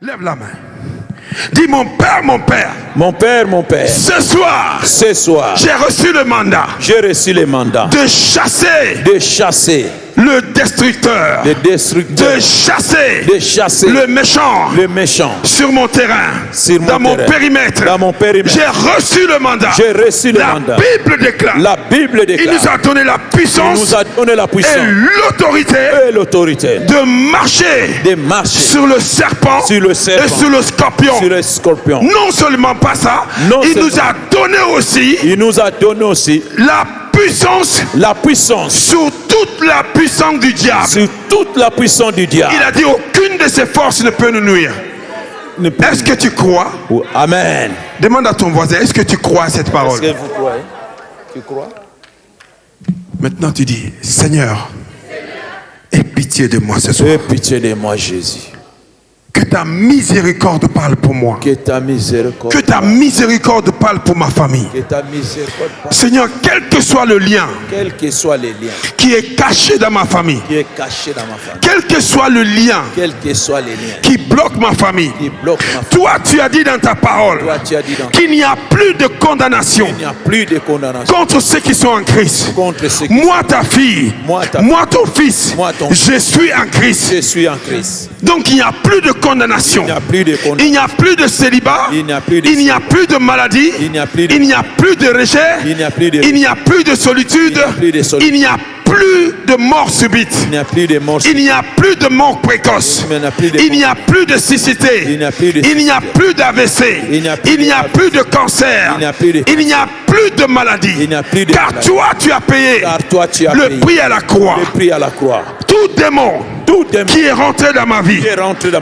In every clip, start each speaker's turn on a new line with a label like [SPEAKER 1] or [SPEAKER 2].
[SPEAKER 1] Lève la main. Dis mon Père, mon Père.
[SPEAKER 2] Mon Père, mon Père.
[SPEAKER 1] Ce soir,
[SPEAKER 2] j'ai
[SPEAKER 1] reçu le mandat.
[SPEAKER 2] J'ai reçu le mandat
[SPEAKER 1] de chasser le destructeur, de chasser le méchant sur mon terrain, dans mon périmètre. J'ai reçu le mandat. La Bible déclare. Il nous a donné la puissance et l'autorité de marcher sur le serpent et sur le scorpion. Non seulement pas ça, il nous a donné aussi la puissance sur toute la puissance du diable. Il a dit aucune de ces forces ne peut nous nuire. Est-ce que tu crois?
[SPEAKER 2] Amen.
[SPEAKER 1] Demande à ton voisin, est-ce que tu crois à cette parole?
[SPEAKER 2] Est-ce que vous croyez? Tu crois?
[SPEAKER 1] Maintenant tu dis, Seigneur, aie pitié de moi ce soir.
[SPEAKER 2] Aie pitié de moi, Jésus.
[SPEAKER 1] Que ta miséricorde parle pour moi.
[SPEAKER 2] Que ta
[SPEAKER 1] miséricorde parle pour ma famille. Seigneur, quel que soit le lien qui est caché dans ma famille, quel que soit le lien qui bloque ma famille, toi tu as dit dans ta parole qu'il n'y a plus de condamnation contre ceux qui sont en Christ. Moi ta fille, moi ton fils, je suis en Christ. Donc il n'y a plus de condamnation. Il n'y a plus de célibat. Il n'y a plus de maladie. Il n'y a plus de rejet. Il n'y a plus de solitude. Il n'y a plus de mort subite. Il n'y a plus de mort précoce. Il n'y a plus de cécité. Il n'y a plus d'AVC. Il n'y a plus de cancer. Il n'y a plus de maladie. Car toi tu as payé le prix à la croix. Tout démon qui est rentré dans ma vie,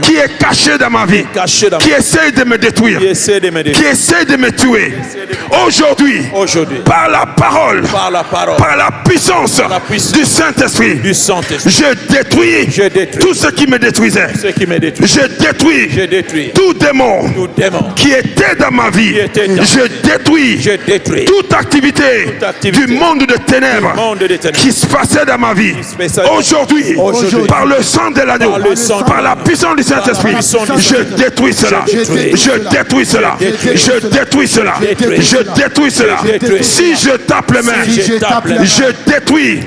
[SPEAKER 1] qui est caché dans ma vie, qui essaie de me détruire, qui essaie de me tuer, aujourd'hui, par la parole, par la puissance du Saint-Esprit, je détruis tout ce qui me détruisait. Je détruis tout démon qui était dans ma vie. Je détruis toute activité du monde de ténèbres qui se passait dans ma vie. Aujourd'hui, par le sang de l'agneau, par la puissance du Saint-Esprit, je détruis cela. Je détruis cela. Je détruis cela. Je détruis cela. Si je tape les mains, je détruis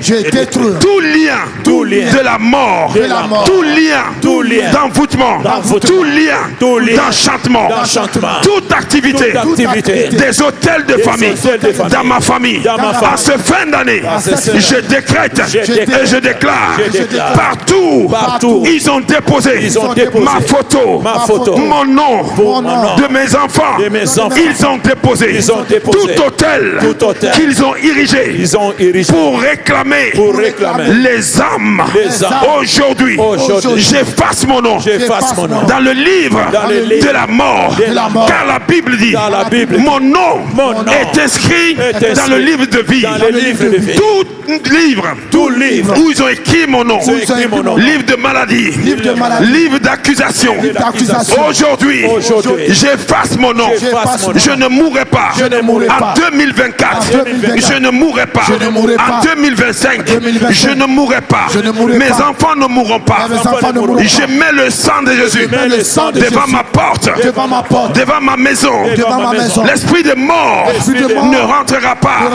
[SPEAKER 1] tout lien de la mort, tout lien d'envoûtement, tout lien d'enchantement, toute activité des hôtels de famille dans ma famille. En ce fin d'année, je décrète et je déclare partout ils ont déposé ma photo, mon nom de mes enfants. Ils ont déposé tout hôtel qu'ils ont érigé pour réclamer les âmes. Aujourd'hui, j'efface mon nom dans le livre de la mort, car la Bible dit mon nom est inscrit dans le livre de vie. Tout livre où ils ont écrit mon nom, livre de maladie, livre d'accusation. Aujourd'hui, j'efface mon nom. Je ne mourrai pas. En 2024, je ne mourrai pas. En 2025, je ne mourrai pas. Mes enfants ne mourront pas. Je mets le sang de Jésus devant ma porte, devant ma maison. L'esprit de mort ne rentrera pas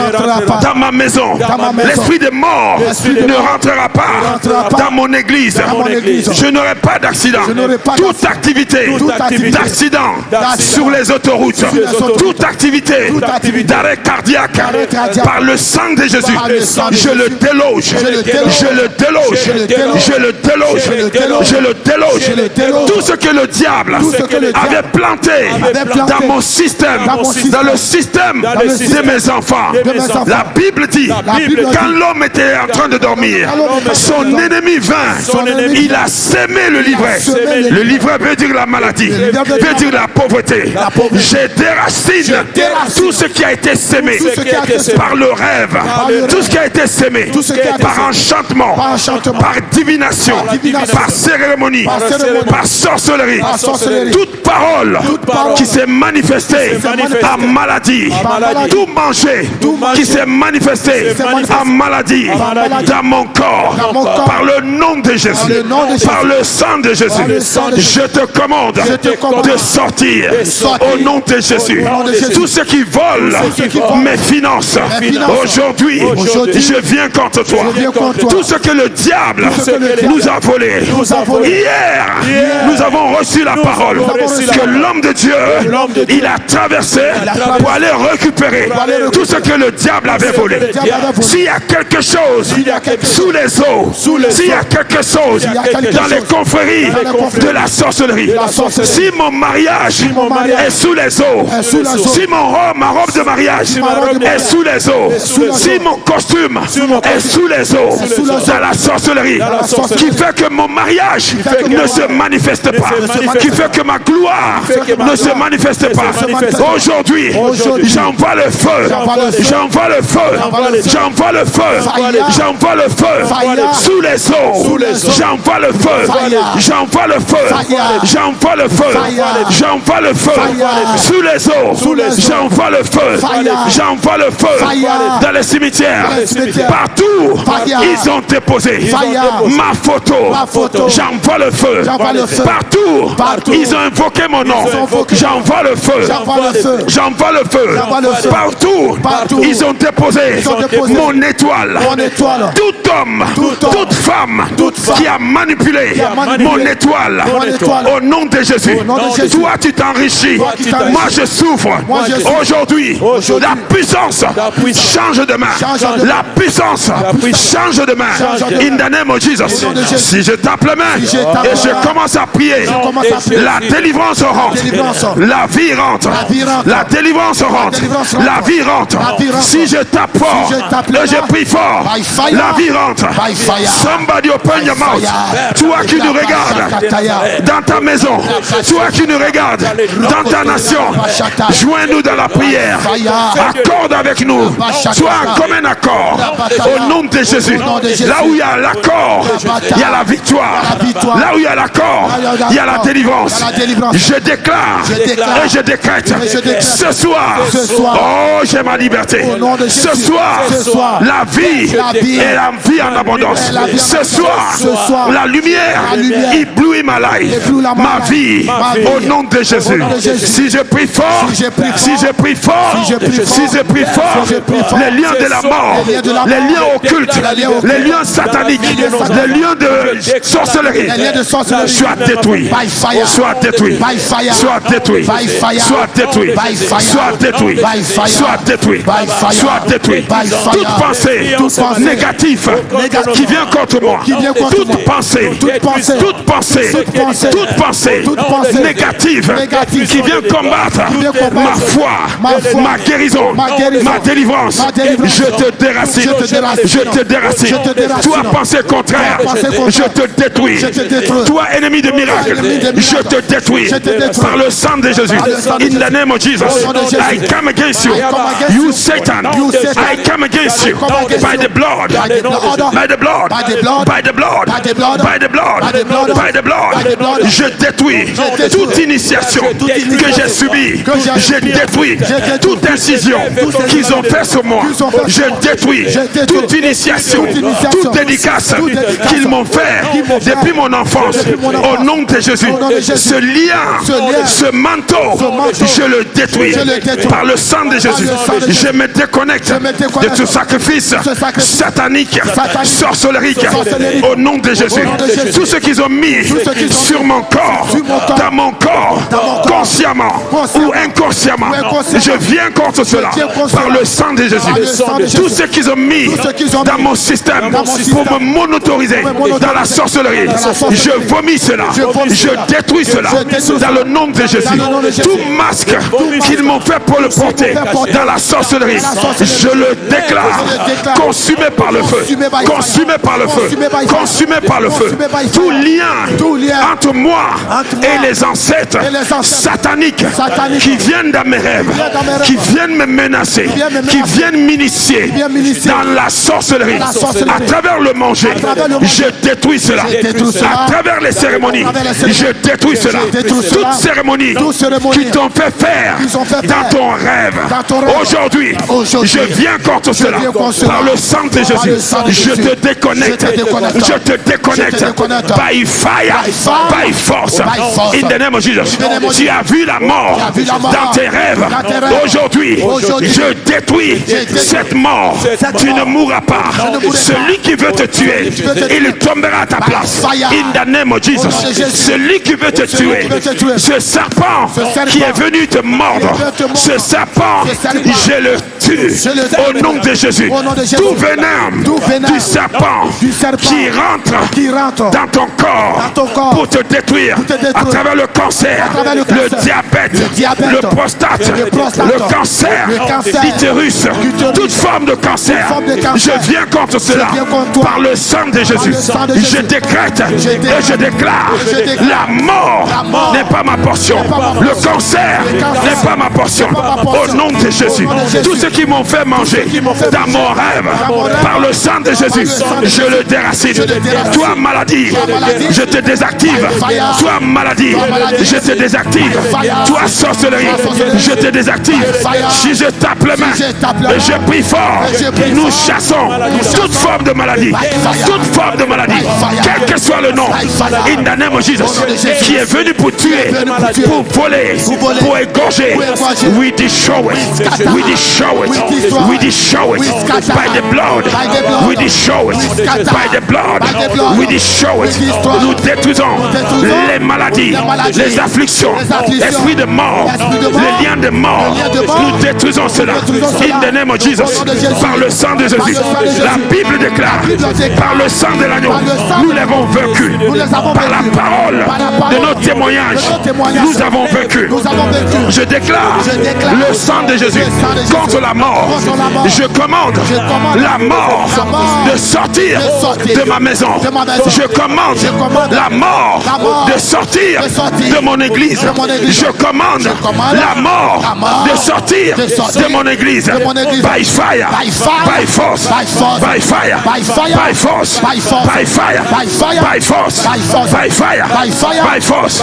[SPEAKER 1] dans ma maison. L'esprit de mort ne rentrera pas dans mon église. Je n'aurai pas d'accident. Toute activité d'accident sur les autoroutes, toute activité d'arrêt cardiaque par le sang de Jésus, je le déloge. Je le déloge. Je le déloge. Je le déloge. Tout ce que le diable avait planté dans mon système, dans le système de mes enfants. La Bible dit, quand l'homme était en train de dormir, son ennemi vint. Il a sémé le livret. Le livret veut dire la maladie, veut dire la pauvreté. Je déracine tout ce qui a été sémé par le rêve, tout ce qui a été sémé par enchantement, par divination, par cérémonie, par sorcellerie. Toute parole qui s'est manifestée en maladie, tout manger qui s'est manifesté en maladie dans mon corps, par le nom de Jésus, par le sang de Jésus, je te commande de sortir au nom de Jésus. Tous ceux qui volent mes finances, aujourd'hui, je viens contre toi. Tout ce que le diable nous a volé. Hier, nous avons reçu la parole que l'homme de Dieu, il a traversé pour aller récupérer tout ce que le diable avait volé. S'il y a quelque chose sous les eaux, s'il y a quelque chose dans les confréries de la sorcellerie, si mon mariage est sous les eaux, si ma robe de mariage est sous les eaux, si mon costume est sous les eaux dans la sorcellerie, qui fait que mon mariage ne se manifeste pas, qui fait que ma gloire ne se manifeste pas, aujourd'hui j'envoie le feu, j'envoie le feu, j'envoie le feu, j'envoie le feu sous les eaux, j'envoie le feu, j'envoie le feu, j'envoie le feu, j'envoie le feu sous les eaux, j'envoie le feu, j'envoie le feu dans les cimetières, partout ils ont déposé ma photo, j'envoie le feu, partout ils ont invoqué mon nom, j'envoie le feu, j'envoie le feu, partout ils ont déposé mon étoile, tout homme, toute femme qui a manipulé mon étoile, au nom de Jésus, toi tu t'enrichis, moi je souffre. Aujourd'hui, la puissance change de main, la puissance change de main, in the name of Jesus. Si je tape les mains et je commence à prier, la délivrance rentre, la vie rentre, la délivrance rentre, la vie rentre. Si je tape fort et je prie fort, la vie rentre. Somebody open your mouth. Toi qui nous regardes dans ta maison, toi qui nous regardes dans ta nation, joins-nous dans la prière, accorde avec nous, sois en commun accord au nom de Jésus. Là où il y a l'accord, il y a la victoire. Là où il y a l'accord, il y a la délivrance. Je déclare et je décrète ce soir, oh j'ai ma liberté. Ce soir, la vie et la vie en abondance. Ce soir, la lumière éblouit ma life, ma vie, au nom de Jésus. Si je prie fort, si je prie fort, si je prie fort, les liens de la mort, les liens occultes, les liens sataniques, les liens de sorcellerie, soient détruits, soient détruits, soient détruits, soient détruits, soient détruits, soient détruits, soient détruits. Toute pensée négative qui vient contre moi, toute pensée négative qui vient combattre ma foi, ma guérison, ma délivrance, je te déracine, je te déracine. Toi pensée contraire, je te détruis. Toi ennemi de miracle, je te détruis par le sang de Jésus. In the name of Jesus, I come against you, you Satan. I come against you by the blood, by the blood, by the blood, by the blood, by the blood, by the blood. Je détruis toute initiation que j'ai subie. Je détruis toute incision qu'ils ont fait sur moi. Je détruis toute initiation, toute dédicace qu'ils m'ont fait depuis mon enfance. Au nom de Jésus, ce lien, ce manteau, je le détruis par le sang de Jésus. Je me déconnecte de tout sacrifice satanique, sorcellerique, au nom de Jésus. Tout ce qu'ils ont mis sur mon corps, dans mon corps, consciemment ou inconsciemment, je viens contre cela par le sang de Jésus. Tout ce qu'ils ont mis dans mon système pour me monotoriser dans la sorcellerie, je vomis cela, je détruis cela dans le nom de Jésus. Tout masque qu'ils m'ont fait pour le porter dans la sorcellerie, je le déclare consumé par le feu, consumé par le feu, consumé par le feu. Tout lien entre moi et les ancêtres sataniques qui viennent dans mes rêves, qui viennent me menacer, qui viennent m'initier dans la sorcellerie, à travers le manger, je détruis cela. À travers les cérémonies, je détruis cela. Toute cérémonie qui t'ont fait faire dans ton rêve, aujourd'hui, je viens contre cela. Par le sang de Jésus, je te déconnecte. Je te déconnecte. By fire, by force. In the name of Jesus. Tu as vu la mort dans tes rêves. Aujourd'hui, je détruis cette mort. Tu ne mourras pas. Celui qui veut te tuer, il tombera à ta place. In the name of Jesus. Celui qui veut te tuer, ce serpent qui est venu te mordre, ce serpent, je le tue au nom de Jésus. Tout venin du serpent qui rentre dans ton corps pour te détruire à travers le cancer, le diabète, le prostate, le cancer, l'utérus, toute forme de cancer, je viens contre cela par le sang de Jésus. Je décrète et je déclare, la mort n'est pas ma portion, le cancer n'est pas ma portion, au nom de Jésus. Tous ceux qui m'ont fait manger dans mon rêve, par le sang de Jésus, je le déracine. Toi maladie, je te désactive. Toi maladie, je te désactive. Toi sorcellerie, je te désactive. Si je tape les mains, je prie fort, nous chassons toute forme de maladie, toute forme de maladie, quel que soit le nom, in the name of Jesus, qui est venu pour tuer, pour voler, pour égorger. We destroy it, we destroy it, we destroy it by the blood, we destroy it by the blood, we destroy it. Nous détruisons les maladies, les afflictions, l'esprit de mort, les liens de mort. Nous détruisons cela in the name of Jesus, par le sang de Jésus. La Bible déclare, par le sang de l'agneau, nous l'avons vaincu. Par la parole de notre témoignage, nous avons vaincu. Je déclare le sang de Jésus contre la mort. Je commande la mort de sortir de ma maison. Je commande la mort de sortir de mon église. Je commande la mort de sortir de mon église. By fire, by force, by fire, by force, by fire, by force, by fire, by force,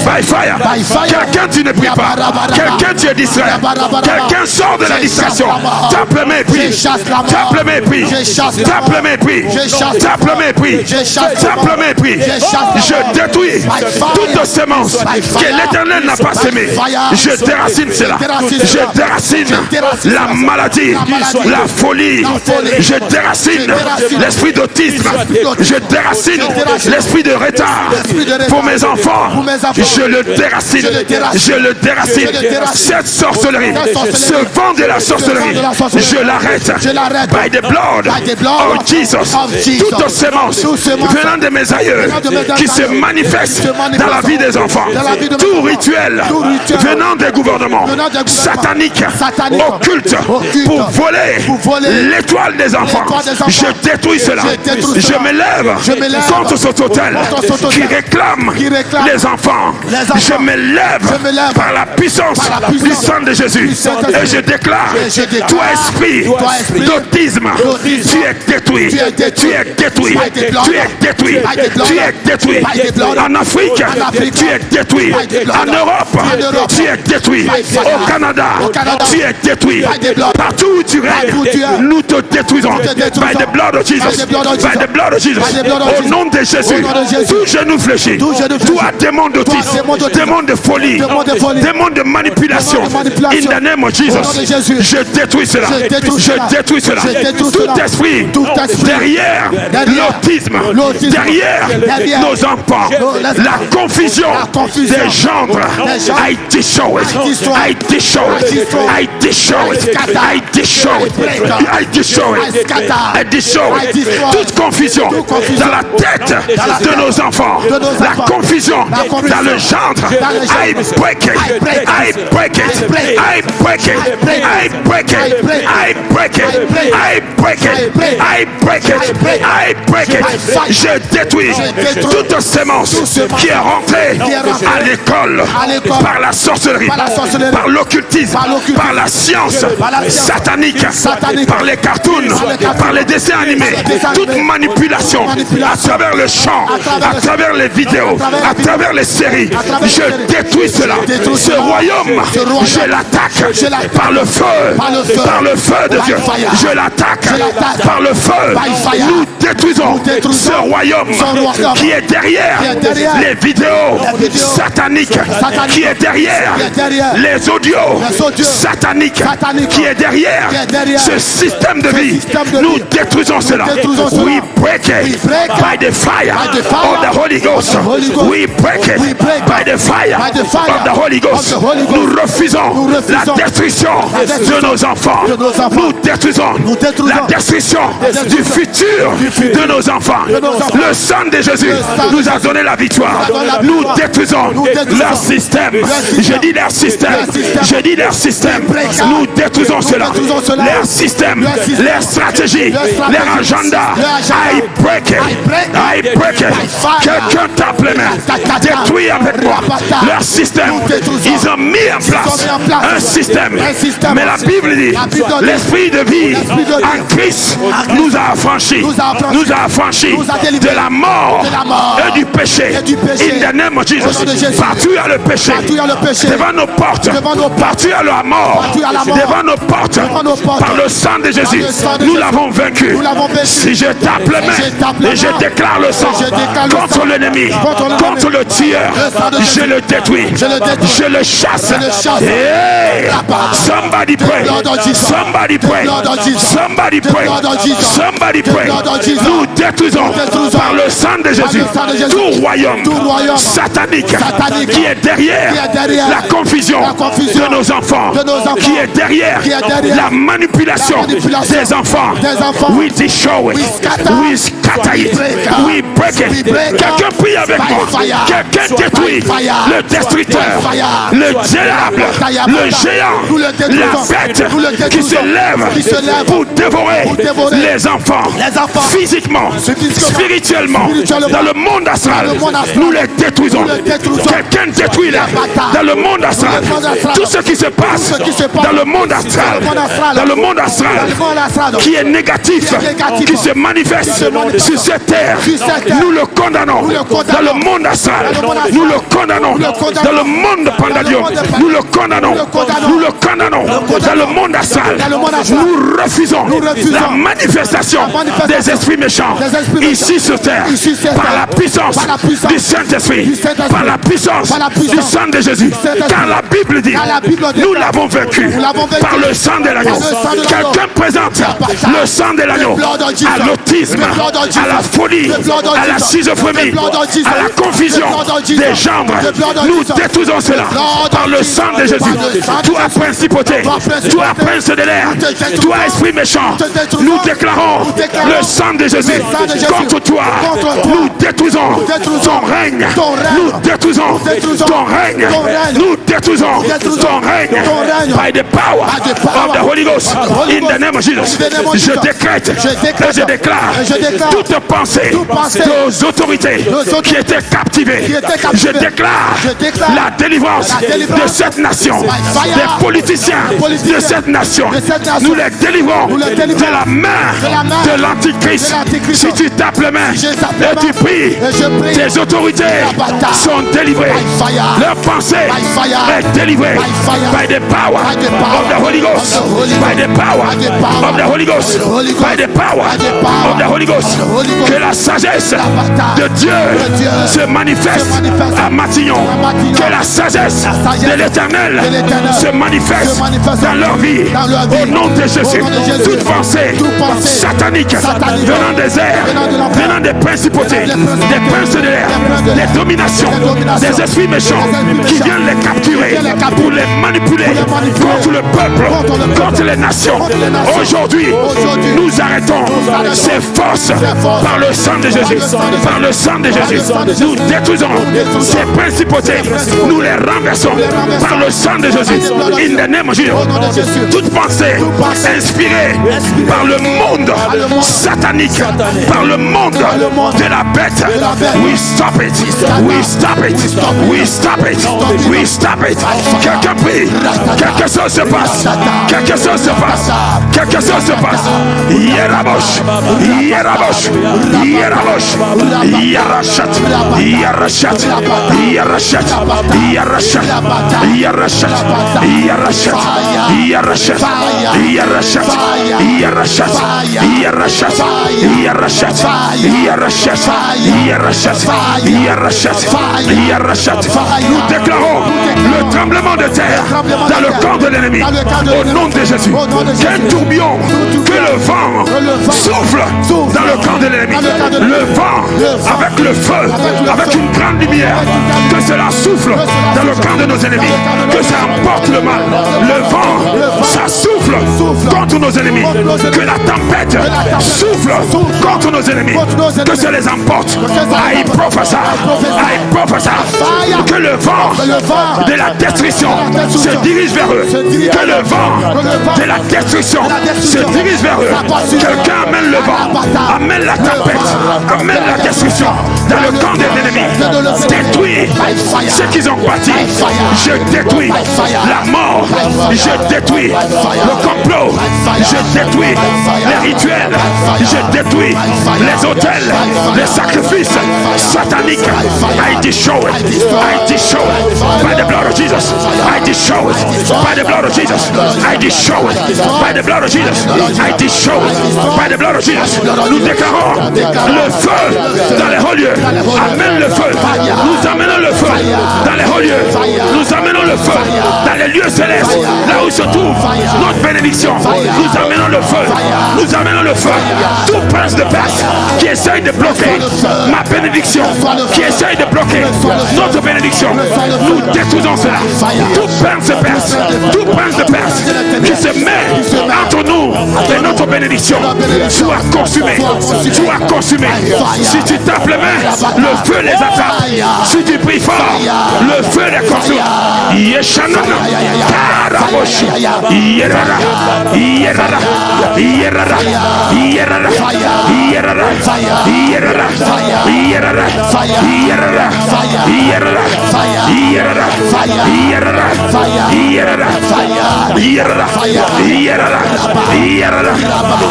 [SPEAKER 1] by fire. Quelqu'un, tu ne pries pas. Quelqu'un, tu es distrait. Quelqu'un sort de la distraction. Tape le mépris. Tape le mépris. Tape le mépris. Tape le mépris. Tape le mépris. Je détruis toute semence que l'Éternel n'a pas semée. Je déracine cela. Je déracine la maladie, la folie. Je déracine l'esprit d'autisme. Je déracine l'esprit de retard pour mes enfants. Je le déracine. Je le déracine. Cette sorcellerie, ce vent de la sorcellerie, je l'arrête. By the blood of Jesus. Toute sémence venant de mes aïeux qui se manifeste dans la vie des enfants. Tout rituel venant des gouvernements sataniques, occultes, pour voler l'étoile des enfants. Je détruis cela. Je me lève contre cet hôtel qui réclame les enfants. Je me lève par la puissance du sang de Jésus. Et je déclare, toi esprit d'autisme, tu es détruit. Tu es détruit. Tu es détruit. Tu es détruit. En Afrique, tu es détruit. En Europe, tu es détruit. Au Canada, tu es détruit. Partout où tu règnes, nous te détruisons. By the blood of Jesus. By the blood of Jesus. Au nom de Jésus, tout genou fléchi, toi démon d'autisme, démon de folie, démon de manipulation, in the name of Jesus, je détruis cela. Je détruis cela. Tout esprit derrière l'autisme, derrière nos enfants, la confusion des gendres, I destroy it. I destroy it. I destroy it. I destroy it. I destroy it. I destroy it. Toute confusion dans la tête de nos enfants, la confusion dans le gendre, I break it. I break it. I break it. I break it. I break it. I break it. I break it. I break it. Je détruis toute sémence qui est rentrée à l'école par la sorcellerie, par l'occultisme, par la science satanique, par les cartoons, par les dessins animés, toute manipulation à travers le chant, à travers les vidéos, à travers les séries. Je détruis cela. Ce royaume, je l'attaque par le feu de Dieu. Je l'attaque par le feu. Nous détruisons ce royaume qui est derrière les vidéos sataniques, qui est derrière les audios sataniques, qui est derrière ce système de vie. Nous détruisons cela. We break it by the fire of the Holy Ghost. We break it by the fire of the Holy Ghost. Nous refusons la destruction de nos enfants. Nous détruisons la destruction du futur de nos enfants. Le sang de Jésus nous a donné la victoire. Nous détruisons leur système. Je dis leur système. Je dis leur système. Nous détruisons cela. Leur système, leur stratégie, leur agenda. I break it. I break it. Quelqu'un tape les mains. Détruis avec moi leur système. Ils ont mis en place un système. Mais la Bible dit, l'esprit de vie en Christ nous a affranchis. Nous a affranchis de la mort et du péché. In the name of Jesus. Partout à le péché. Devant nos portes. Partout à la mort. Devant nos portes. Par le sang de Jésus. Nous l'avons vaincu. Si je tape les mains et je déclare le sang contre l'ennemi, contre le tueur, je le détruis. Je le chasse. Hey! Somebody pray. Somebody pray. Somebody pray. Somebody pray. Nous détruisons par le sang de Jésus tout royaume satanique qui est derrière la confusion de nos enfants, qui est derrière la manipulation des enfants. We destroy it. We scatter it. We break it. Quelqu'un prie avec moi. Quelqu'un détruit le destructeur, le diable, le géant, la bête qui se lève pour dévorer les enfants physiquement, spirituellement, dans le monde astral. Nous les détruisons. Quelqu'un détruit dans le monde astral tout ce qui se passe dans le monde astral, dans le monde astral qui est négatif, qui se manifeste sur cette terre. Nous le condamnons dans le monde astral. Nous le condamnons dans le monde pandadium. Nous le condamnons. Nous le condamnons dans le monde astral. Nous refusons la manifestation des esprits méchants ici sur terre par la puissance du Saint-Esprit, par la puissance du sang de Jésus. Car la Bible dit, nous l'avons vaincu par le sang de l'agneau. Quelqu'un présente le sang de l'agneau à l'autisme, à la folie, à la schizophrénie, à la confusion des gendres. Nous détruisons cela par le sang de Jésus. Toi principauté, toi prince de l'air, toi esprit méchant, nous déclarons le sang de Jésus contre toi. Nous détruisons ton règne. Nous détruisons ton règne. Nous détruisons ton règne by the power of the Holy Ghost. In the name of Jesus. Je décrète et je déclare toute pensée aux autorités qui étaient captivées. Je déclare la délivrance de cette nation, des politiciens de cette nation. Nous les délivrons de la main de l'Antichrist. Si tu tapes les mains et tu pries, tes autorités sont délivrées. Leur pensée est délivrée by the power of the Holy Ghost. By the power of the Holy Ghost. By the power of the Holy Ghost. Que la sagesse de Dieu se manifeste à Matignon. Que la sagesse de l'Éternel se manifeste dans leur vie. Au nom de Jésus, toute pensée satanique venant des airs, venant des principautés, des princes de l'air, des dominations, des esprits méchants qui viennent les capturer pour les manipuler contre le peuple, contre les nations. Aujourd'hui, nous arrêtons ces forces par le sang de Jésus. Par le sang de Jésus, nous détruisons ces principautés. Nous les renversons par le sang de Jésus. In the name of Jesus. Toute pensée inspirée par le monde satanique, par le monde de la bête, we stop it. We stop it. We stop it. We stop it. Quelqu'un prie. Quelque chose se passe. Quelque chose se passe. Quelque chose se passe. Yerabosh. Yerabosh. Yerabosh. Yarachat. Yarachat. Yarachat. Yarachat. Yarachat. Yarachat. Yarachat. Yarachat. Yarachat. Yarachat. Yarachat. Yarachat. Yarachat. Yarachat. Nous déclarons le tremblement de terre dans le camp de l'ennemi au nom de Jésus. Qu'un tourbillon, que le vent souffle dans le camp de l'ennemi. Le vent avec le feu, avec une grande lumière, que cela souffle dans le camp de nos ennemis, que ça emporte le mal. Le vent, ça souffle contre nos ennemis, que la tempête souffle contre nos ennemis, que ça les emporte. I prophesy, que le vent de la destruction se dirige vers eux, que le vent de la destruction se dirige vers eux. Quelqu'un amène le vent, amène la tempête, amène la destruction dans le camp des ennemis. Détruis ce qu'ils ont bâti. Je détruis la mort. Je détruis le complot. Je détruis les rituels. Je détruis les autels, les sacrifices sataniques. I destroy it. I destroy it by the blood of Jesus. I destroy it by the blood of Jesus. I destroy it by the blood of Jesus. I destroy it by the blood of Jesus. Nous déclarons le feu dans les hauts lieux. Amène le feu. Nous amenons le feu dans les hauts lieux. Nous amenons le feu dans les lieux célestes, là où se trouve notre bénédiction. Nous amenons le feu. Nous amenons le feu. Tout prince de Perse qui essaye de bloquer ma bénédiction, qui essaye de bloquer notre bénédiction, nous détruisons cela. Tout prince de Perse, tout prince de Perse qui se met entre nous et notre bénédiction, soit consumé, soit consumé. Si tu tapes les mains, le feu les attrape. Si tu pries fort, le feu les consume. Yeshanana, Karaboshi, Yerara, Yerara, Yerara, Yerara, Yerara, Yerara, Yerara, Yerara,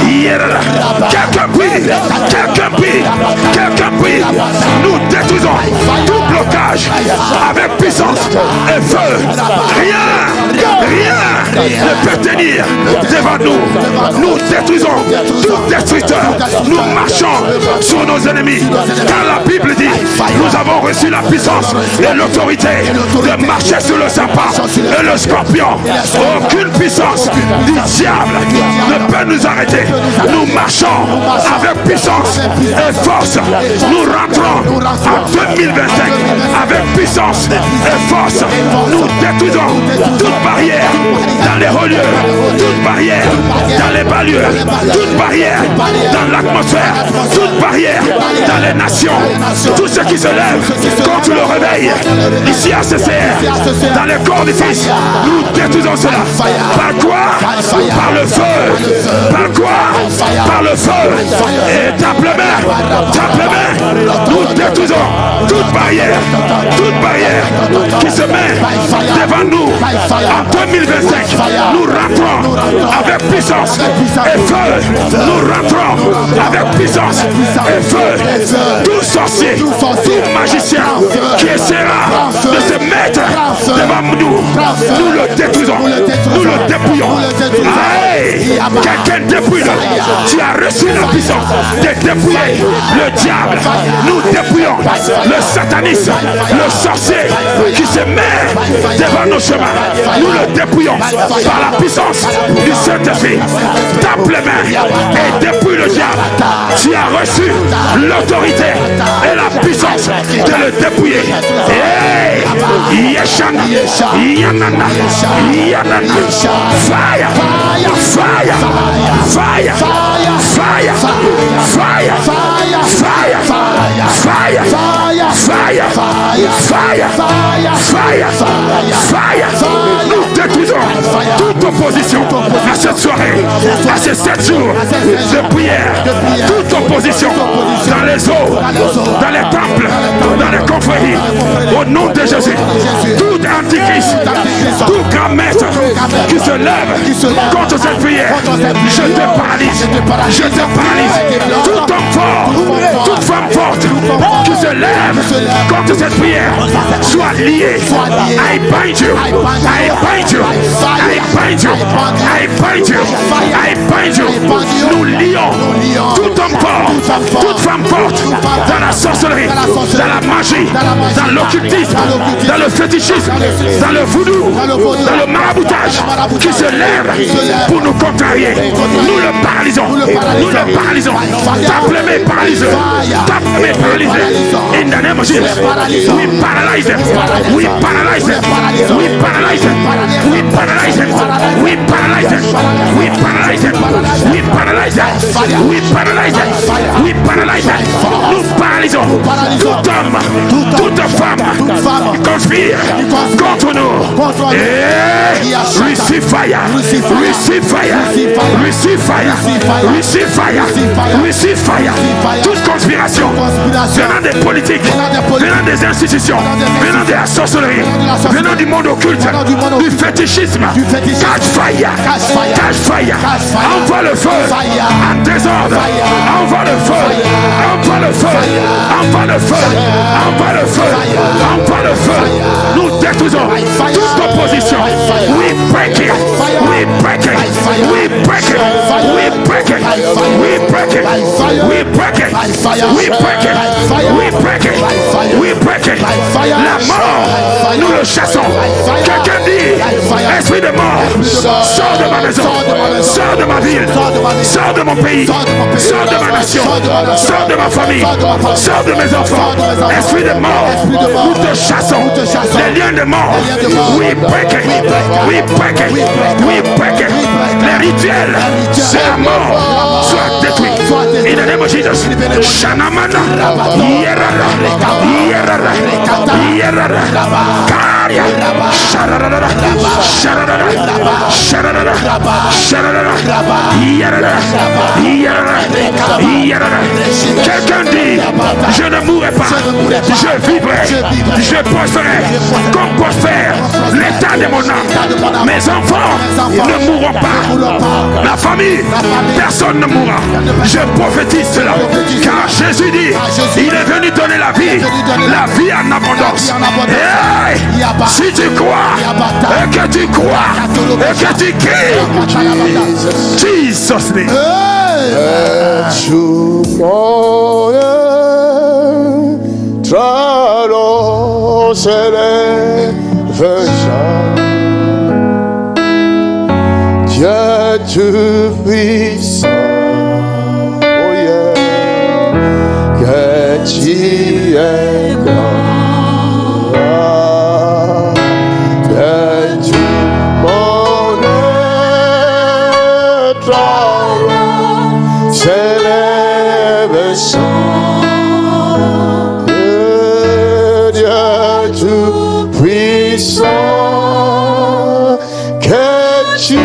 [SPEAKER 1] Yerara, quelqu'un prie, nous détruisons tout blocage avec puissance et feu. Rien ne peut tenir devant nous. Nous détruisons tout destructeur. Nous marchons sur nos ennemis, car la Bible dit nous avons reçu la puissance et l'autorité de marcher sur le serpent et le scorpion. Aucune puissance du diable ne peut nous arrêter. Nous marchons avec puissance et force. Nous rentrons en 2025 avec puissance et force. Nous détruisons toute barrière dans les hauts lieux, toute barrière dans les bas lieux, toute barrière dans l'atmosphère, toute barrière dans les nations, tout ce qui se lève contre le réveil ici à CCR, dans les corps du Fils, nous détruisons cela. Par quoi? Par le feu. Par quoi? Par le feu. Et tape les mains, nous détruisons toute barrière qui se met devant nous en 2025. Nous rentrons avec puissance et feu. Nous rentrons avec puissance et feu. Tout sorcier, tout magicien qui essaiera de se mettre devant nous, nous le détruisons, nous le dépouillons. Aïe! Hey, quelqu'un dépouille-le. Tu as reçu la puissance de dépouiller le diable. Nous dépouillons le satanisme, le sorcier qui se met devant nos chemins. Nous le dépouillons par la puissance du Saint-Esprit. Tape les mains et dépouille le diable. Tu as reçu l'autorité et la puissance de le dépouiller. Hey, Yeshana, Yanana, Yanana, fire, fire, fire, fire, fire, fire, fire, fire. Nous détruisons toute opposition à cette soirée, à ces 7 jours de prière. Toute opposition dans les eaux, dans les temples, dans les confréries, au nom de Jésus. Tout antichrist, tout grand maître qui se lève contre cette prière, je te paralyse, je te paralyse. Tout homme fort, toute femme forte qui se lève contre cette prière, soit lié. I bind you, I bind you, I bind you, I bind you, I bind you. Nous lions tout homme fort, toute femme forte dans la sorcellerie, dans la magie, dans l'occultisme, dans le fétichisme, dans le voodoo, dans le maraboutage qui se lève pour nous contrarier. Nous le paralysons, nous le paralysons. Tape les mains paralysés, tape les mains paralysés. In the name of Jesus, we paralyze them, we paralyze them, we paralyze them, we paralyze them, we paralyze them, we paralyze them, we paralyze them, we paralyze them, we paralyze them. Nous paralysons tout homme, toute femme qui conspire contre nous. Receive fire, receive fire, receive fire, receive fire, receive fire. Toute conspiration venant des politiques, venant des institutions, venant de la sorcellerie, venant du monde occulte, du fétichisme, catch fire, catch fire. Envoie le feu en désordre, envoie le feu, envoie le feu, envoie le feu, envoie le feu, envoie le feu. Nous détruisons toute opposition. We break it, we break it, we break it, we break it, we break it, we break it, we break it, we break it, we break it. La mort, nous le chassons. Quelqu'un dit, esprit de mort, sors de ma maison, sors de ma ville, sors de mon pays, sors de ma nation, sors de ma famille, sors de mes enfants. Esprit de mort, nous te chassons. Les liens de mort, we break it, we break it, we break it. Les rituels de la mort soient détruits. In the name of Jesus. Shanamana, Yerara, Yerara, Yerara, Karia, Sharara, Sharara, Sharara, Sharara, Yerara, Yerara, Yerara. Quelqu'un dit, je ne mourrai pas, je vivrai, je prospérerai, comme prospère l'état de mon âme. Mes enfants ne mourront pas. La famille, personne ne mourra. Je prophétise cela, car Jésus dit, il est venu donner la vie en abondance. Hey, si tu crois, et que tu crois, et que tu cries, Jesus name.
[SPEAKER 3] Dieu tout-puissant, oh yeah, que tu es grand, que tu mon être s'élève sans Dieu tout-puissant, que tu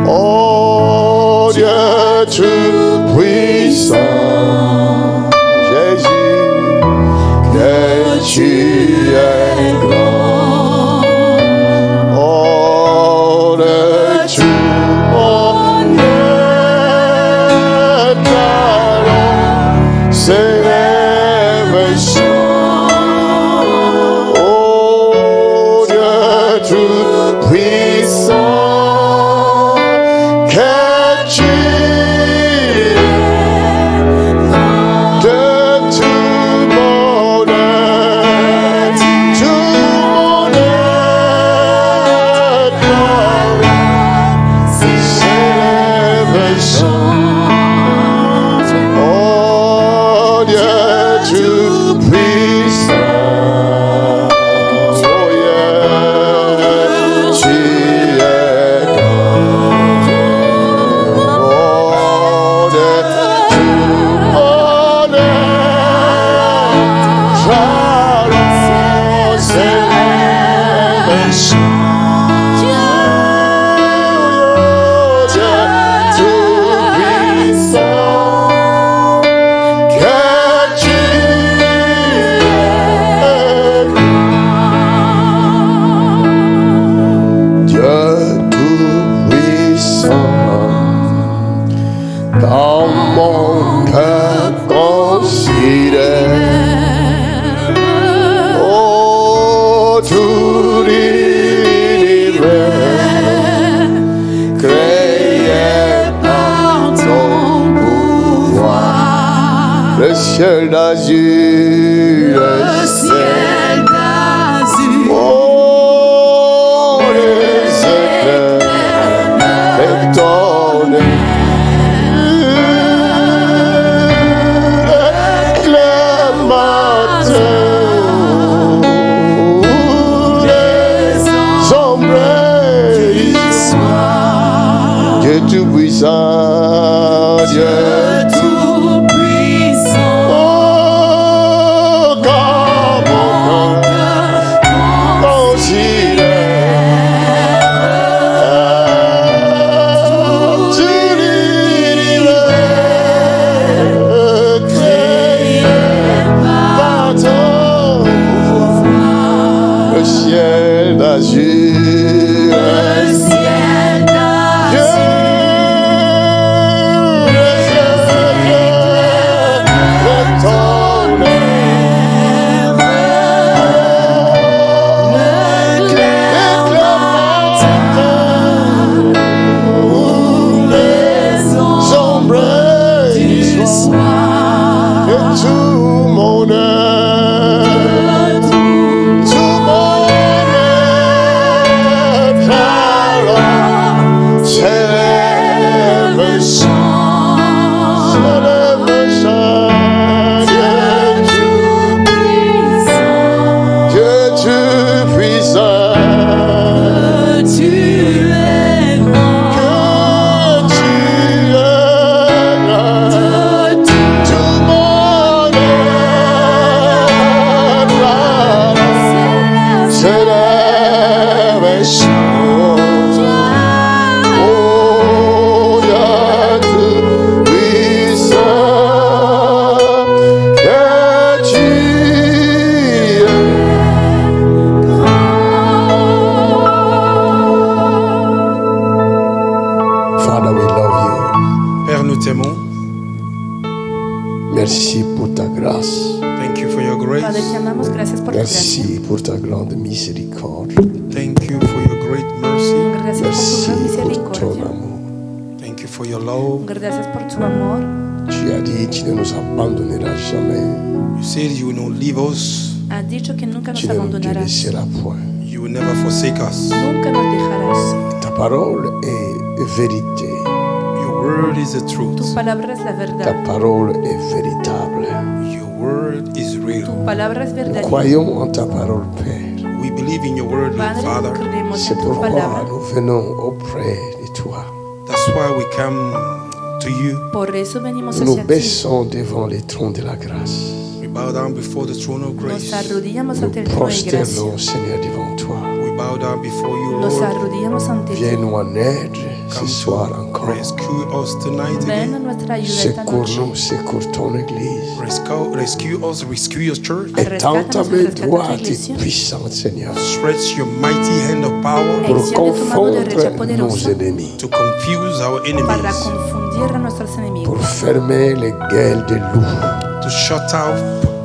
[SPEAKER 3] oh Dieu tout-puissant, Jésus, que tu es grand. Oh le ciel d'azur,
[SPEAKER 4] le ciel d'azur.
[SPEAKER 3] Oh, les éclairs étonnés. Tout-puissant, Dieu
[SPEAKER 4] tout-puissant.
[SPEAKER 3] Oh, comme mon cœur considère tout l'univers créé par ton pouvoir, le ciel d'azur. Merci pour ta grâce.
[SPEAKER 1] Thank you for your grace.
[SPEAKER 4] Padre, te amamos, gracias por tu gracia.
[SPEAKER 3] Merci pour ta grande miséricorde.
[SPEAKER 1] Thank you for your great mercy.
[SPEAKER 4] Gracias por tu gran
[SPEAKER 3] Merci pour ton
[SPEAKER 4] misericordia.
[SPEAKER 3] amour.
[SPEAKER 1] Thank you for your love.
[SPEAKER 4] Gracias por tu amor.
[SPEAKER 3] Tu as dit, tu ne nous abandonneras jamais.
[SPEAKER 1] You said you will not leave us.
[SPEAKER 4] Ha dicho que nunca nos
[SPEAKER 3] Tu ne nous
[SPEAKER 4] abandonarás.
[SPEAKER 3] délaisseras point.
[SPEAKER 1] You will never forsake us.
[SPEAKER 4] Nunca nos dejarás.
[SPEAKER 3] Ta parole est vérité.
[SPEAKER 1] Your word is the truth.
[SPEAKER 4] Tu palabra es la
[SPEAKER 3] Ta
[SPEAKER 4] verdad.
[SPEAKER 3] parole est véritable.
[SPEAKER 1] Your word is real.
[SPEAKER 4] Tu palabra es
[SPEAKER 3] Nous
[SPEAKER 4] verdadera.
[SPEAKER 3] croyons en ta parole, Père.
[SPEAKER 1] We believe in your word, Lord
[SPEAKER 4] Padre,
[SPEAKER 1] Father.
[SPEAKER 4] creemos
[SPEAKER 3] C'est
[SPEAKER 4] en tu
[SPEAKER 3] pourquoi
[SPEAKER 4] palabra.
[SPEAKER 3] nous venons auprès de toi.
[SPEAKER 1] That's why we come to you.
[SPEAKER 4] Por eso venimos
[SPEAKER 3] Nous
[SPEAKER 4] hacia ti.
[SPEAKER 3] baissons devant les trônes de la grâce.
[SPEAKER 1] We bow down before the throne of
[SPEAKER 4] Nos
[SPEAKER 1] grace.
[SPEAKER 4] arrodillamos
[SPEAKER 3] Nous
[SPEAKER 4] ante el trono de gracia.
[SPEAKER 3] prosternons, Seigneur, devant toi.
[SPEAKER 1] We bow down before you,
[SPEAKER 4] Nos
[SPEAKER 1] Lord.
[SPEAKER 4] arrodillamos ante ti.
[SPEAKER 3] Viens-nous en aide ce
[SPEAKER 1] Come
[SPEAKER 3] soir
[SPEAKER 1] to
[SPEAKER 3] encore.
[SPEAKER 1] rescue us tonight
[SPEAKER 4] Ven a
[SPEAKER 1] again.
[SPEAKER 4] nuestra ayuda esta noche.
[SPEAKER 3] Secours-nous, secours ton Église.
[SPEAKER 1] Rescue us, rescue your church.
[SPEAKER 3] Étends ta
[SPEAKER 4] Rescátanos,
[SPEAKER 3] main
[SPEAKER 4] rescata tu
[SPEAKER 3] droite et
[SPEAKER 4] iglesia.
[SPEAKER 3] puissante, Seigneur,
[SPEAKER 1] Stretch your mighty hand of power
[SPEAKER 3] pour
[SPEAKER 4] Extiende tu mano derecha
[SPEAKER 3] confondre nos
[SPEAKER 4] poderosa
[SPEAKER 3] ennemis,
[SPEAKER 1] to confuse our
[SPEAKER 4] para
[SPEAKER 1] enemies,
[SPEAKER 4] confundir a nuestros enemigos.
[SPEAKER 3] pour fermer les gueules des loups.
[SPEAKER 1] to shut out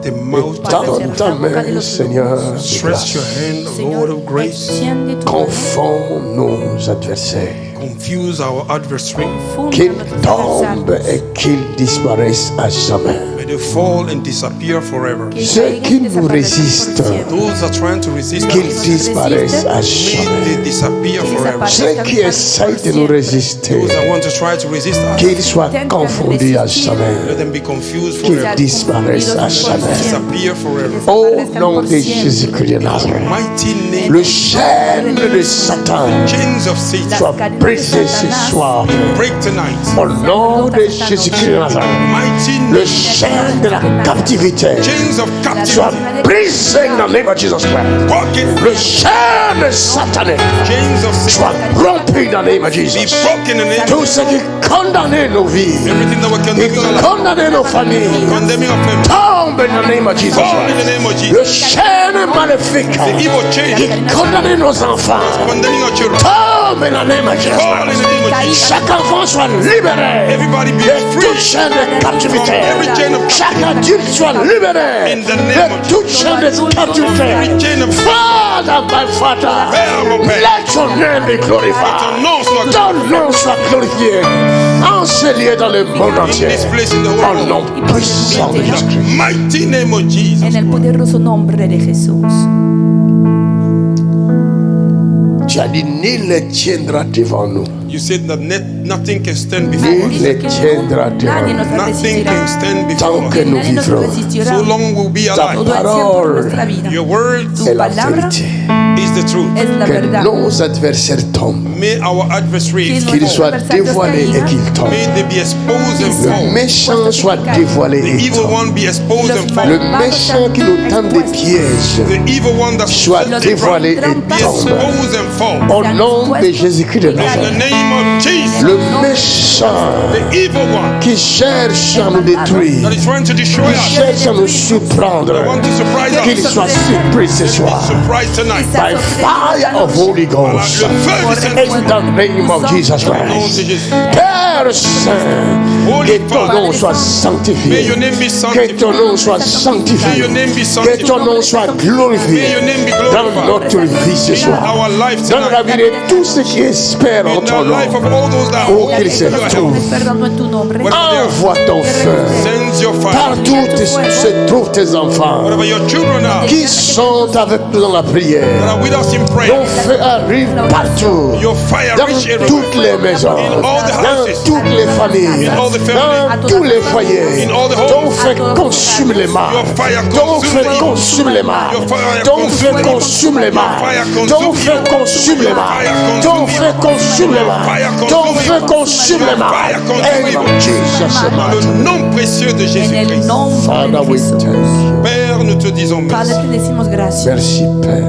[SPEAKER 1] the mouth.
[SPEAKER 3] Étends ta main, Seigneur, de
[SPEAKER 1] Stretch your
[SPEAKER 3] grâce.
[SPEAKER 1] hand, Lord
[SPEAKER 4] Señor,
[SPEAKER 1] of grace.
[SPEAKER 4] extiende tu mano.
[SPEAKER 3] Confond nos adversaires.
[SPEAKER 1] Confuse our adversary.
[SPEAKER 4] Confunda
[SPEAKER 3] Qu'ils
[SPEAKER 4] nuestros
[SPEAKER 3] tombent
[SPEAKER 4] adversarios.
[SPEAKER 3] et qu'ils disparaissent à jamais.
[SPEAKER 1] May they fall and disappear forever.
[SPEAKER 4] Que
[SPEAKER 3] Ceux
[SPEAKER 4] caigan
[SPEAKER 3] qui
[SPEAKER 4] y
[SPEAKER 3] nous
[SPEAKER 4] desaparezcan
[SPEAKER 3] résistent,
[SPEAKER 4] por siempre.
[SPEAKER 1] Those that are trying to resist
[SPEAKER 3] qu'ils
[SPEAKER 1] us,
[SPEAKER 3] disparaissent à
[SPEAKER 1] may
[SPEAKER 3] jamais.
[SPEAKER 1] they disappear forever.
[SPEAKER 3] Ceux qui essayent de nous résister,
[SPEAKER 1] Those that want to try to resist us,
[SPEAKER 3] qu'ils soient confondus à jamais,
[SPEAKER 1] let them be confused
[SPEAKER 3] qu'ils
[SPEAKER 1] forever.
[SPEAKER 3] disparaissent à jamais.
[SPEAKER 1] Disappear forever.
[SPEAKER 3] Au nom de Jésus-Christ de Nazareth,
[SPEAKER 1] Mighty name,
[SPEAKER 3] le chaîne de Satan
[SPEAKER 1] chains of Satan,
[SPEAKER 3] soit brisé ce soir.
[SPEAKER 1] break tonight.
[SPEAKER 3] Au nom de Jésus-Christ de Nazareth,
[SPEAKER 1] Mighty
[SPEAKER 3] le
[SPEAKER 1] name,
[SPEAKER 3] chaîne de la captivité
[SPEAKER 1] chains of
[SPEAKER 3] soit
[SPEAKER 1] captivity,
[SPEAKER 3] brisé dans le nom de Jesus Christ.
[SPEAKER 1] broken.
[SPEAKER 3] Le chaîne satanique
[SPEAKER 1] Chains of
[SPEAKER 3] soit
[SPEAKER 1] Satan,
[SPEAKER 3] rompu dans le nom de
[SPEAKER 1] be
[SPEAKER 3] Jesus.
[SPEAKER 1] broken in the name.
[SPEAKER 3] Tout ce qui condamne nos vies,
[SPEAKER 1] Everything that we're
[SPEAKER 3] qui
[SPEAKER 1] condemning our life,
[SPEAKER 3] condamne nos familles,
[SPEAKER 1] condemning our family,
[SPEAKER 3] tombe dans le nom de Jesus
[SPEAKER 1] fall in the
[SPEAKER 3] Christ.
[SPEAKER 1] name of
[SPEAKER 3] Le
[SPEAKER 1] Jesus.
[SPEAKER 3] chaîne maléfique
[SPEAKER 1] The evil chain,
[SPEAKER 3] qui condamne nos enfants,
[SPEAKER 1] condemning our children,
[SPEAKER 3] tombe dans le nom de Jesus
[SPEAKER 1] fall in the
[SPEAKER 3] Christ.
[SPEAKER 1] name of Jesus.
[SPEAKER 3] Chaque enfant soit libéré
[SPEAKER 1] Everybody be
[SPEAKER 3] de
[SPEAKER 1] free
[SPEAKER 3] toute chaîne de
[SPEAKER 1] from
[SPEAKER 3] captivité.
[SPEAKER 1] every chain of
[SPEAKER 3] chaque adulte soit libéré
[SPEAKER 1] In the name of
[SPEAKER 3] de toute chaîne de captivité.
[SPEAKER 1] Every chain of
[SPEAKER 3] Father, my Father,
[SPEAKER 1] Père, mon Père.
[SPEAKER 3] let your name be glorified.
[SPEAKER 1] Ton nom soit
[SPEAKER 3] Ton nom soit glorifié, enseigné dans le monde
[SPEAKER 1] in
[SPEAKER 3] entier.
[SPEAKER 1] this place in the
[SPEAKER 3] Au
[SPEAKER 1] whole
[SPEAKER 3] nom
[SPEAKER 1] world.
[SPEAKER 3] puissant de
[SPEAKER 1] In the
[SPEAKER 3] Jésus-Christ.
[SPEAKER 1] mighty name of Jesus.
[SPEAKER 4] En el poderoso nombre de Jesús.
[SPEAKER 3] Tu as dit, nul ne tiendra devant nous.
[SPEAKER 1] You said that nothing can stand before
[SPEAKER 3] Nul
[SPEAKER 1] us.
[SPEAKER 3] ne tiendra devant
[SPEAKER 4] Nadie
[SPEAKER 3] nous.
[SPEAKER 4] nos
[SPEAKER 1] Nothing
[SPEAKER 4] resistirá.
[SPEAKER 1] can stand before
[SPEAKER 3] Tant que
[SPEAKER 1] us.
[SPEAKER 3] nous
[SPEAKER 4] Nadie nos
[SPEAKER 3] vivrons.
[SPEAKER 4] resistirá.
[SPEAKER 1] So long we'll be
[SPEAKER 3] Ta
[SPEAKER 1] alive.
[SPEAKER 4] Todo el tiempo de
[SPEAKER 3] parole
[SPEAKER 4] nuestra vida.
[SPEAKER 1] Your word
[SPEAKER 4] Tu
[SPEAKER 3] est la
[SPEAKER 4] palabra
[SPEAKER 3] vérité.
[SPEAKER 1] is the truth.
[SPEAKER 4] es la
[SPEAKER 3] Que
[SPEAKER 4] verdad.
[SPEAKER 3] nos adversaires tombent,
[SPEAKER 1] May our adversaries
[SPEAKER 4] Que
[SPEAKER 3] qu'ils
[SPEAKER 4] nuestros
[SPEAKER 3] soient
[SPEAKER 4] adversarios
[SPEAKER 3] dévoilés et
[SPEAKER 4] caigan.
[SPEAKER 3] qu'ils tombent.
[SPEAKER 1] may they be exposed and
[SPEAKER 3] Le
[SPEAKER 1] fall.
[SPEAKER 3] méchant soit dévoilé
[SPEAKER 1] The
[SPEAKER 3] et
[SPEAKER 1] evil
[SPEAKER 3] tombe.
[SPEAKER 1] one be exposed and fall.
[SPEAKER 3] Le méchant qui nous tend des pièges
[SPEAKER 1] The evil one that
[SPEAKER 3] soit
[SPEAKER 1] set the
[SPEAKER 3] dévoilé
[SPEAKER 1] trap
[SPEAKER 3] et
[SPEAKER 1] be
[SPEAKER 3] tombe.
[SPEAKER 1] exposed and fall.
[SPEAKER 3] Au nom de Jésus-Christ de
[SPEAKER 1] In the
[SPEAKER 3] Nazareth.
[SPEAKER 1] name of Jesus,
[SPEAKER 3] Le méchant
[SPEAKER 1] the evil one
[SPEAKER 3] qui cherche à nous
[SPEAKER 1] that
[SPEAKER 3] détruire,
[SPEAKER 1] is trying to destroy
[SPEAKER 3] qui
[SPEAKER 1] us,
[SPEAKER 3] cherche à nous surprendre,
[SPEAKER 1] want to surprise
[SPEAKER 3] qu'il
[SPEAKER 1] us,
[SPEAKER 3] soit surpris ce soir.
[SPEAKER 1] surprise tonight.
[SPEAKER 3] By fire of Holy
[SPEAKER 1] Voilà,
[SPEAKER 3] Ghost.
[SPEAKER 1] le feu du
[SPEAKER 3] In
[SPEAKER 1] Saint-Esprit.
[SPEAKER 3] the name of Jesus
[SPEAKER 1] Au nom de
[SPEAKER 3] Christ.
[SPEAKER 1] Jésus.
[SPEAKER 3] Père Saint, que ton nom soit
[SPEAKER 1] May
[SPEAKER 3] sanctifié.
[SPEAKER 1] your name be
[SPEAKER 3] Que
[SPEAKER 1] sanctified.
[SPEAKER 3] ton nom soit
[SPEAKER 1] May
[SPEAKER 3] sanctifié.
[SPEAKER 1] your name be
[SPEAKER 3] Que
[SPEAKER 1] sanctified.
[SPEAKER 3] ton nom soit glorifié
[SPEAKER 1] May your name be
[SPEAKER 3] dans
[SPEAKER 1] glorified.
[SPEAKER 3] notre vie ce
[SPEAKER 1] In
[SPEAKER 3] soir.
[SPEAKER 1] our life
[SPEAKER 3] Dans la
[SPEAKER 1] tonight.
[SPEAKER 3] vie de tous ceux qui espèrent en
[SPEAKER 1] In the
[SPEAKER 3] ton
[SPEAKER 1] life of
[SPEAKER 3] nom.
[SPEAKER 1] all those that
[SPEAKER 3] Oh,
[SPEAKER 1] hope
[SPEAKER 3] qu'il
[SPEAKER 1] in
[SPEAKER 3] se
[SPEAKER 1] your help.
[SPEAKER 3] trouve.
[SPEAKER 4] Esperando en tu nombre.
[SPEAKER 3] Envoie ton feu
[SPEAKER 1] Send your fire.
[SPEAKER 3] partout où se trouvent tes enfants
[SPEAKER 1] Wherever your children are,
[SPEAKER 3] qui sont avec nous dans la
[SPEAKER 1] that
[SPEAKER 3] prière.
[SPEAKER 1] are with us in
[SPEAKER 3] Ton
[SPEAKER 1] prayer.
[SPEAKER 3] feu arrive partout.
[SPEAKER 1] Your fire
[SPEAKER 3] Dans
[SPEAKER 1] reach everywhere.
[SPEAKER 3] toutes les maisons,
[SPEAKER 1] In all the
[SPEAKER 3] dans
[SPEAKER 1] houses.
[SPEAKER 3] toutes les familles,
[SPEAKER 1] In all the families.
[SPEAKER 3] dans tous les foyers.
[SPEAKER 1] In all the
[SPEAKER 3] Ton
[SPEAKER 1] homes.
[SPEAKER 3] feu consume les mal.
[SPEAKER 1] Your fire
[SPEAKER 3] Ton
[SPEAKER 1] consume
[SPEAKER 3] feu
[SPEAKER 1] the evil.
[SPEAKER 3] consume les mal.
[SPEAKER 1] Your fire
[SPEAKER 3] Ton
[SPEAKER 1] consume
[SPEAKER 3] feu
[SPEAKER 1] the evil.
[SPEAKER 3] consume les mal.
[SPEAKER 1] Your fire
[SPEAKER 3] Ton
[SPEAKER 1] consume
[SPEAKER 3] feu
[SPEAKER 1] evil.
[SPEAKER 3] consume les
[SPEAKER 1] Your
[SPEAKER 3] mal.
[SPEAKER 1] fire consume
[SPEAKER 3] Ton
[SPEAKER 1] evil.
[SPEAKER 3] feu consume les mal.
[SPEAKER 1] Fire consume
[SPEAKER 3] Ton
[SPEAKER 1] evil.
[SPEAKER 3] feu consume les
[SPEAKER 1] Your
[SPEAKER 3] mal.
[SPEAKER 1] fire consume
[SPEAKER 3] Et
[SPEAKER 1] evil.
[SPEAKER 3] mon Jesus ce
[SPEAKER 1] Dans le
[SPEAKER 3] matin.
[SPEAKER 1] nom précieux de
[SPEAKER 4] En el
[SPEAKER 1] Jésus-Christ.
[SPEAKER 4] nombre
[SPEAKER 3] Father,
[SPEAKER 4] de
[SPEAKER 3] we
[SPEAKER 4] Jesús.
[SPEAKER 3] thank you.
[SPEAKER 1] Père, nous te disons merci.
[SPEAKER 4] Padre, te decimos gracias.
[SPEAKER 3] Merci Père.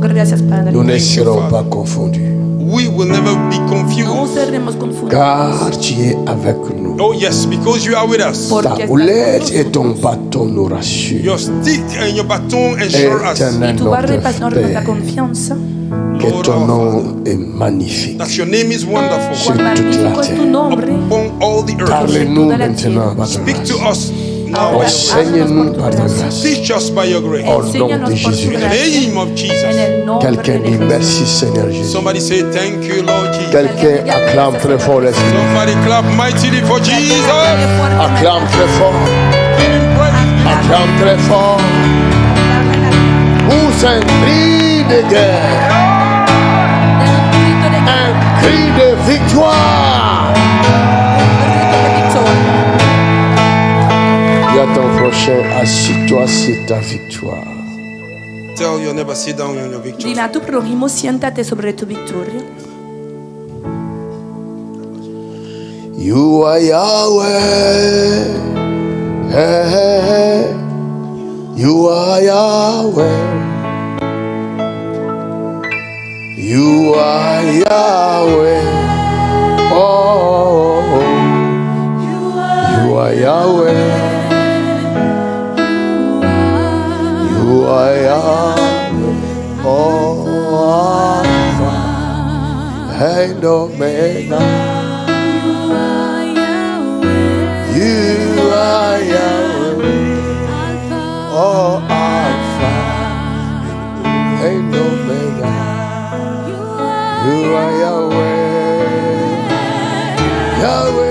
[SPEAKER 4] Gracias, Padre.
[SPEAKER 3] Nous ne
[SPEAKER 1] Thank you,
[SPEAKER 3] serons
[SPEAKER 1] Father.
[SPEAKER 3] pas confondus.
[SPEAKER 1] We will never be
[SPEAKER 4] No
[SPEAKER 1] confused.
[SPEAKER 4] seremos confundidos.
[SPEAKER 3] Car tu es avec nous.
[SPEAKER 1] Oh yes, because you are with us.
[SPEAKER 3] Ta
[SPEAKER 4] Porque
[SPEAKER 3] houlette
[SPEAKER 4] estás
[SPEAKER 3] et
[SPEAKER 4] con
[SPEAKER 3] ton
[SPEAKER 4] nosotros.
[SPEAKER 3] bâton nous rassurent.
[SPEAKER 1] Your stick and your baton ensure us
[SPEAKER 3] Éternel
[SPEAKER 4] Y tu
[SPEAKER 3] notre
[SPEAKER 4] barreras nos da
[SPEAKER 3] Père,
[SPEAKER 4] confianza.
[SPEAKER 3] que
[SPEAKER 1] Lord
[SPEAKER 3] ton
[SPEAKER 1] our
[SPEAKER 3] nom est magnifique
[SPEAKER 1] that your name is wonderful
[SPEAKER 3] sur
[SPEAKER 4] Cuán
[SPEAKER 3] toute la
[SPEAKER 4] magnífico es tu
[SPEAKER 3] terre.
[SPEAKER 4] nombre.
[SPEAKER 1] upon all the earth.
[SPEAKER 3] Parle-nous
[SPEAKER 4] Toda la
[SPEAKER 3] maintenant par ta
[SPEAKER 1] Speak to
[SPEAKER 3] grâce.
[SPEAKER 1] us now.
[SPEAKER 3] Enseigne-nous par ta grâce.
[SPEAKER 1] Teach us by your grace.
[SPEAKER 3] Au nom
[SPEAKER 4] Enséñanos
[SPEAKER 3] de
[SPEAKER 4] por tu
[SPEAKER 3] Jésus.
[SPEAKER 1] In the
[SPEAKER 4] gracia.
[SPEAKER 1] name of
[SPEAKER 4] En
[SPEAKER 1] Jesus.
[SPEAKER 4] el nombre
[SPEAKER 3] Quelqu'un
[SPEAKER 4] de
[SPEAKER 3] dit
[SPEAKER 4] Jesús.
[SPEAKER 3] merci Seigneur Jésus.
[SPEAKER 1] Somebody say thank you, Lord Jesus.
[SPEAKER 3] Quelqu'un acclame très fort les Seigneur.
[SPEAKER 1] Somebody clap mightily for Jesus.
[SPEAKER 3] Acclame très fort.
[SPEAKER 1] Give him praise.
[SPEAKER 3] Acclame très fort. Pousse un cri de guerre. Un cri de victoire. Dis à ton prochain, assis-toi, c'est ta victoire.
[SPEAKER 1] Tell your neighbor, sit down on your victory.
[SPEAKER 4] Dile a tu prójimo, siéntate sobre tu victoria.
[SPEAKER 3] You are Yahweh. Hey, hey, hey. You are Yahweh. You are Yahweh. Oh, oh, oh. You are Yahweh. You are Yahweh. Oh, Alpha and Omega. You are Yahweh. Oh, Alpha and Omega. You are Yahweh. Yahweh.